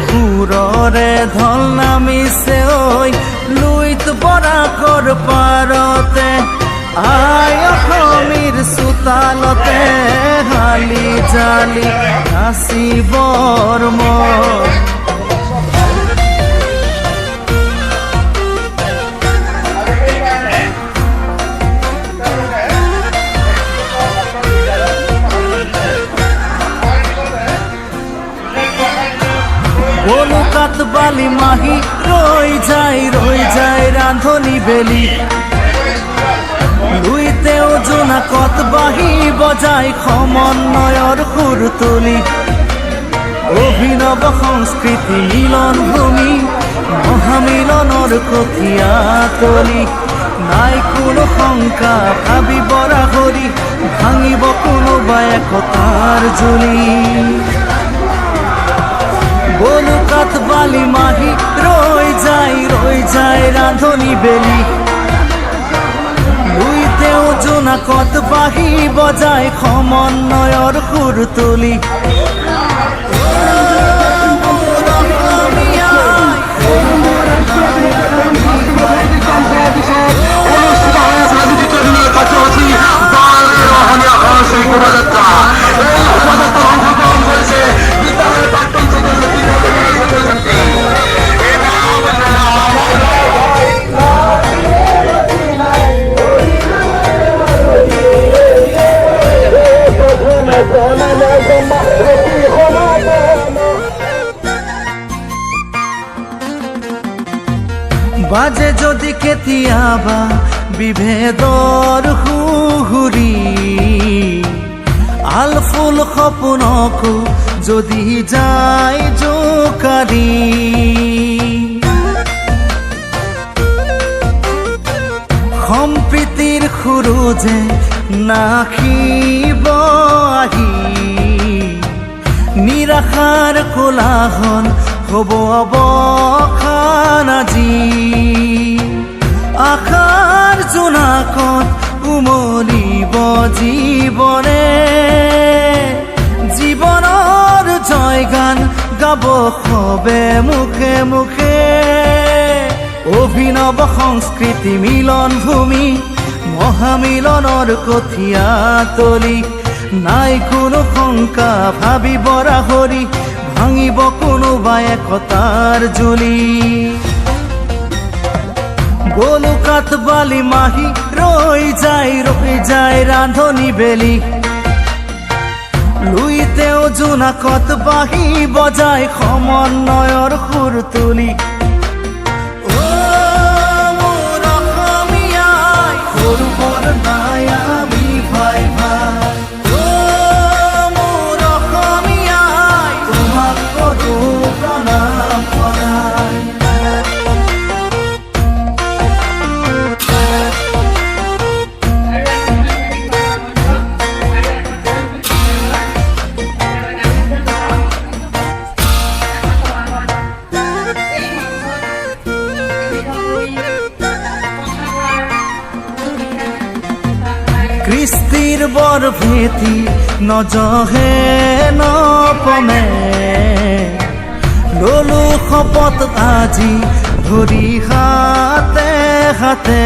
পুররে ধল নামিছে ওই লুইত বরা কর পারতে আয় অসমীর চোতালতে হালি জালি হাসি বর্ম বলুকাত বালি মাহি রই যায় রাঁধনি বেলি লুইতেও জোনা কত বাহি বজাই সমন্বয়র সুর তুলি অভিনব সংস্কৃতি মিলন ভূমি মহামিলনৰ কঠিয়া তলি নাই কোনো শংকা ভাবি বৰা হৰি ভাঙিব কোনোবা একতাৰ জুলি বলুকাত বালি মাহি রই যায় রাঁধনি বেলি লুইতেও জোনা কত বাহি বজায় সমন্বয়ৰ সুর তুলি বাজে যদি কেতিয়াবা বিভেদৰ হুহুৰি আলফুল সপোনকো যদি যায় জোকাৰি সম্প্ৰীতিৰ সুৰুজে নাখিব আহি নিৰাশাৰ কোলাহল হব অৱসান আজি আশাৰ জোনাকত উমলিব জীৱনে জীৱনৰ জয়গান গাব সবে মুখে মুখে অভিনৱ সংস্কৃতি মিলন ভূমি মহামিলনৰ কঠিয়া তলি নাই কোনো শংকা ভাবি বৰা হৰি ভাঙিব কোনোবা একতাৰ জুলি বলুকাত বালি মাহি ৰৈ যায় ৰান্ধনি বেলি লুইতেও জোনা কত বাহি বজায় সমন্বয়ৰ সুৰ তুলি সৰু বৰ নাই আমি ভাই ভাই কৃষ্টিৰ বৰ ভেটি নজহে নপমে ললো শপত আজি ধৰি হাতে হাতে